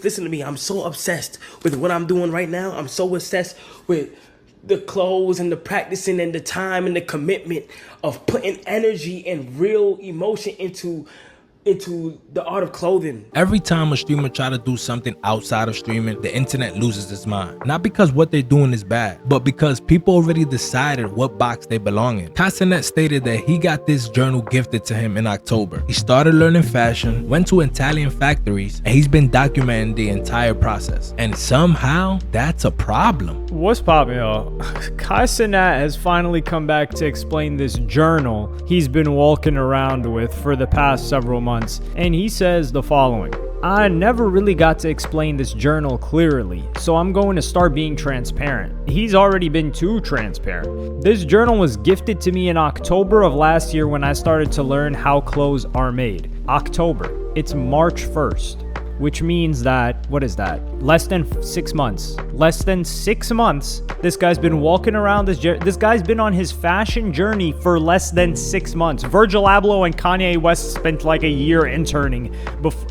Listen to me, I'm so obsessed with what I'm doing right now. I'm so obsessed with the clothes and the practicing and the time and the commitment of putting energy and real emotion into the art of clothing. Every time a streamer try to do something outside of streaming, the internet loses its mind. Not because what they're doing is bad, but because people already decided what box they belong in. Kai Cenat stated that he got this journal gifted to him in October. He started learning fashion, went to Italian factories, and he's been documenting the entire process. And somehow, that's a problem. What's poppin', y'all? Kai Cenat has finally come back to explain this journal he's been walking around with for the past several months. And he says the following: I never really got to explain this journal clearly, so I'm going to start being transparent. He's already been too transparent. This journal was gifted to me in October of last year when I started to learn how clothes are made. October. It's March 1st. Which means that, what is that? Less than 6 months. Less than 6 months. This guy's been walking around this guy's been on his fashion journey for less than 6 months. Virgil Abloh and Kanye West spent like a year interning.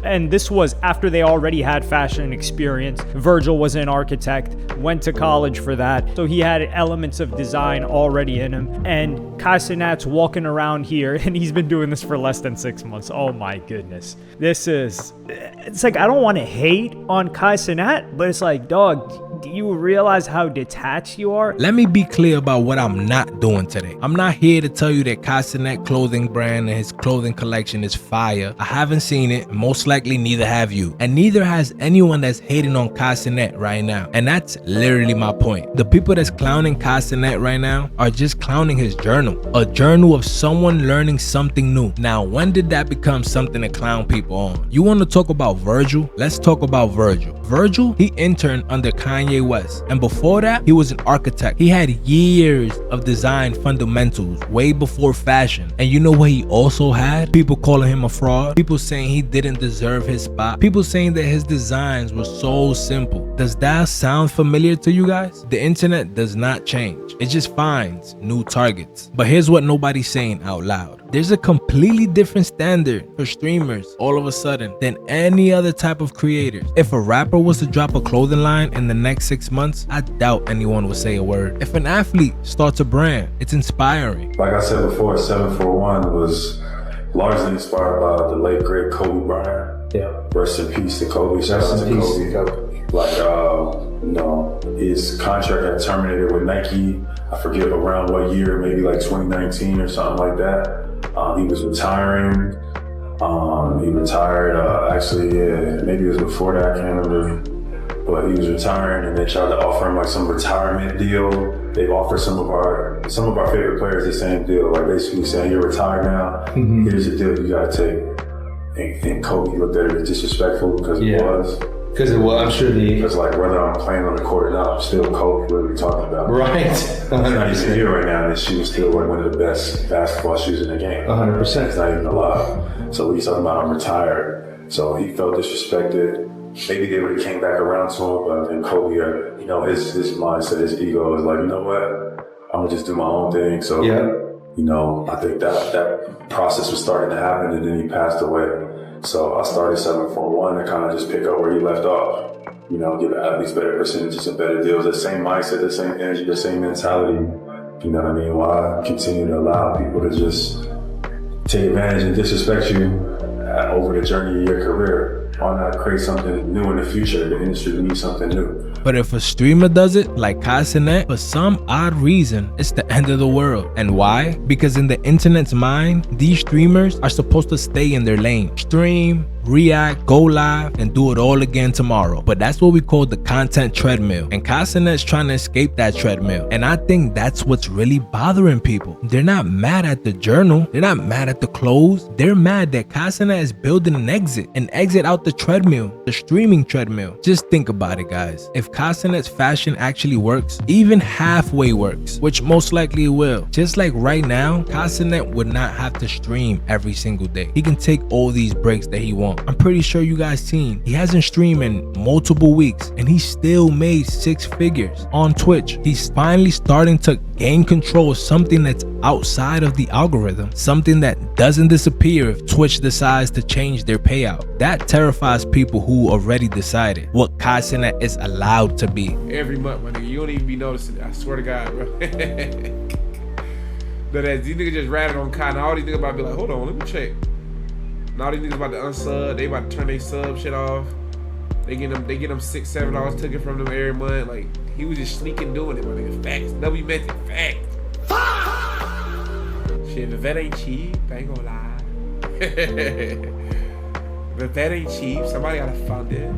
And this was after they already had fashion experience. Virgil was an architect, went to college for that. So he had elements of design already in him. And Kai Cenat's walking around here and he's been doing this for less than 6 months. Oh my goodness. It's like, I don't want to hate on Kai Cenat, but it's like, dog, do you realize how detached you are? Let me be clear about what I'm not doing today. I'm not here to tell you that Kai Cenat clothing brand and his clothing collection is fire. I haven't seen it, most likely neither have you. And neither has anyone that's hating on Kai Cenat right now. And that's literally my point. The people that's clowning Kai Cenat right now are just clowning his journal. A journal of someone learning something new. Now, when did that become something to clown people on? You want to talk about Virgil? Let's talk about Virgil. Virgil, he interned under Kanye West. And before that, he was an architect. He had years of design fundamentals way before fashion. And you know what he also had? People calling him a fraud. People saying he didn't deserve his spot. People saying that his designs were so simple. Does that sound familiar to you guys? The internet does not change. It just finds new targets. But here's what nobody's saying out loud. There's a completely different standard for streamers all of a sudden than any other type of creators. If a rapper was to drop a clothing line in the next 6 months, I doubt anyone would say a word. If an athlete starts a brand, it's inspiring. Like I said before, 741 was largely inspired by the late great Kobe Bryant. Yeah. Rest in peace to Kobe. Shout out to Kobe. Like, his contract got terminated with Nike. I forget around what year, maybe like 2019 or something like that. He was retiring. He retired, maybe it was before that, I can't remember. But he was retiring and they tried to offer him like some retirement deal. They've offered some of our favorite players the same deal, like basically saying, you're retired now, here's the deal you gotta take. And Kobe looked at it as disrespectful because it was. Because it was, I'm sure Because like whether I'm playing on the court or not, I'm still Kobe, what are we talking about? Right. It's not even here right now, and this shoe is still one of the best basketball shoes in the game. 100%. It's not even a lie. So he's talking about I'm retired. So he felt disrespected. Maybe they would have came back around to him, but then Kobe, his mindset, his ego is like, you know what? I'm gonna just do my own thing. So, I think that process was starting to happen, and then he passed away. So I started 741 to kind of just pick up where he left off. Give athletes better percentages and better deals. The same mindset, the same energy, the same mentality. You know what I mean? Why continue to allow people to just take advantage and disrespect you over the journey of your career? Why not create something new in the future? The industry needs something new. But if a streamer does it, like Kai Cenat, for some odd reason, it's the end of the world. And why? Because in the internet's mind, these streamers are supposed to stay in their lane. Stream, react, go live, and do it all again tomorrow. But that's what we call the content treadmill. And Kai Cenat's trying to escape that treadmill. And I think that's what's really bothering people. They're not mad at the journal. They're not mad at the clothes. They're mad that Kai Cenat is building an exit out the treadmill, the streaming treadmill. Just think about it, guys. If Kai Cenat's fashion actually works, even halfway works, which most likely it will. Just like right now, Kai Cenat would not have to stream every single day. He can take all these breaks that he wants. I'm pretty sure you guys seen, he hasn't streamed in multiple weeks and he still made 6 figures on Twitch. He's finally starting to gain control of something that's outside of the algorithm, something that doesn't disappear if Twitch decides to change their payout. That terrifies people who already decided what Kai Cenat is allowed to be. Every month, my nigga, you don't even be noticing it. I swear to God, bro. But as these niggas just ratted on Kai, now all these niggas about to be like, hold on, let me check. Now these niggas about to unsub, they about to turn their sub shit off. They get them $6, $7 taken from them every month. Like, he was just sneaking doing it, my nigga. Facts. W method, facts. Shit, if that ain't cheap, I ain't gonna lie. If that ain't cheap, somebody gotta fund it.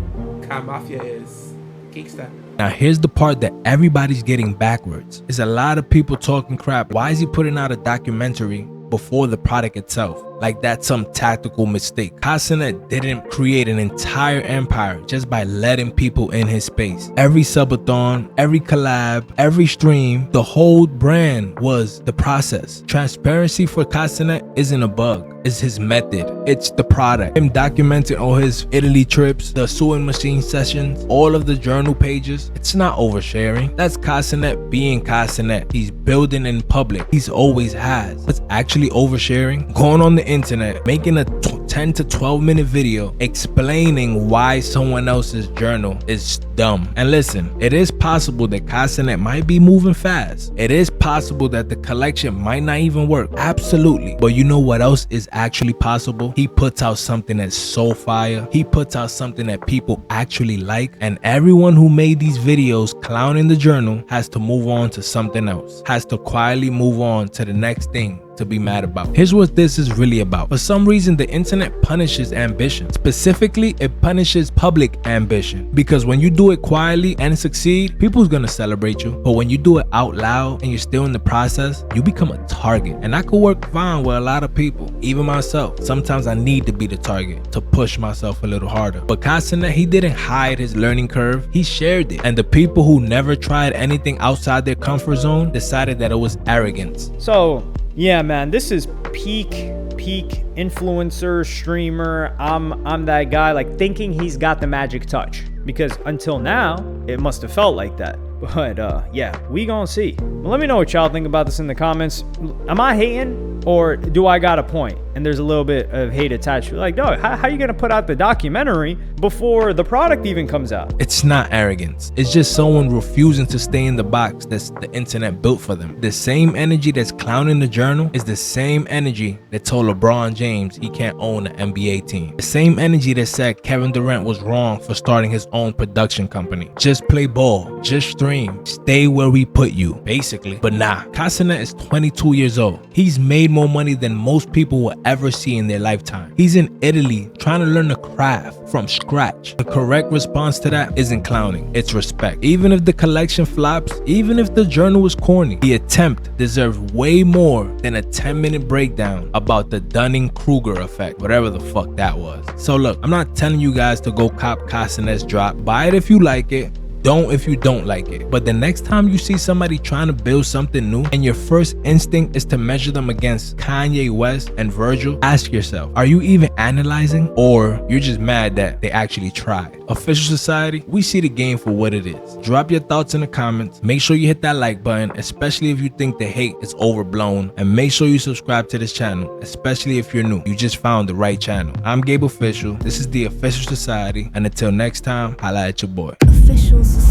Kai Mafia is gangsta. Now here's the part that everybody's getting backwards. There's a lot of people talking crap. Why is he putting out a documentary before the product itself? Like that's some tactical mistake. Kai Cenat didn't create an entire empire just by letting people in his space. Every subathon, every collab, every stream, the whole brand was the process. Transparency for Kai Cenat isn't a bug. It's his method. It's the product. Him documenting all his Italy trips, the sewing machine sessions, all of the journal pages. It's not oversharing. That's Kai Cenat being Kai Cenat. He's building in public. He's always has. What's actually oversharing? Going on the internet, making a 10 to 12 minute video explaining why someone else's journal is dumb. And listen, it is possible that Kai Cenat might be moving fast. It is possible that the collection might not even work. Absolutely. But you know what else is actually possible? He puts out something that's so fire. He puts out something that people actually like. And everyone who made these videos clowning the journal has to move on to something else. Has to quietly move on to the next thing to be mad about. Here's what this is really about. For some reason, the internet punishes ambition. Specifically, it punishes public ambition. Because when you do it quietly and succeed, people's gonna celebrate you. But when you do it out loud and you're still in the process, you become a target. And that could work fine with a lot of people, even myself. Sometimes I need to be the target to push myself a little harder. But Kai Cenat, he didn't hide his learning curve. He shared it. And the people who never tried anything outside their comfort zone decided that it was arrogance. So, yeah, man, this is peak influencer, streamer. I'm that guy, like, thinking he's got the magic touch, because until now it must have felt like that. But yeah, we gonna see. But let me know what y'all think about this in the comments. Am I hating, or do I got a point? And there's a little bit of hate attached. Like, dog, how you gonna put out the documentary before the product even comes out? It's not arrogance. It's just someone refusing to stay in the box that's the internet built for them. The same energy that's clowning the journal is the same energy that told LeBron James he can't own an NBA team. The same energy that said Kevin Durant was wrong for starting his own production company. Just play ball, just stream, stay where we put you, basically. But nah, Kai Cenat is 22 years old. He's made more money than most people will ever see in their lifetime. He's in Italy trying to learn the craft from scratch. The correct response to that isn't clowning, it's respect. Even if the collection flops, even if the journal is corny, the attempt deserves way more than a 10-minute breakdown about the Dunning-Kruger effect, whatever the fuck that was. So look, I'm not telling you guys to go cop Kai Cenat's drop. Buy it if you like it. Don't if you don't like it. But the next time you see somebody trying to build something new and your first instinct is to measure them against Kanye West and Virgil, ask yourself, are you even analyzing, or you're just mad that they actually tried? Official Society, we see the game for what it is. Drop your thoughts in the comments. Make sure you hit that like button, especially if you think the hate is overblown. And make sure you subscribe to this channel, especially if you're new. You just found the right channel. I'm Gabe Official. This is the Official Society. And until next time, holla at your boy. Official Society.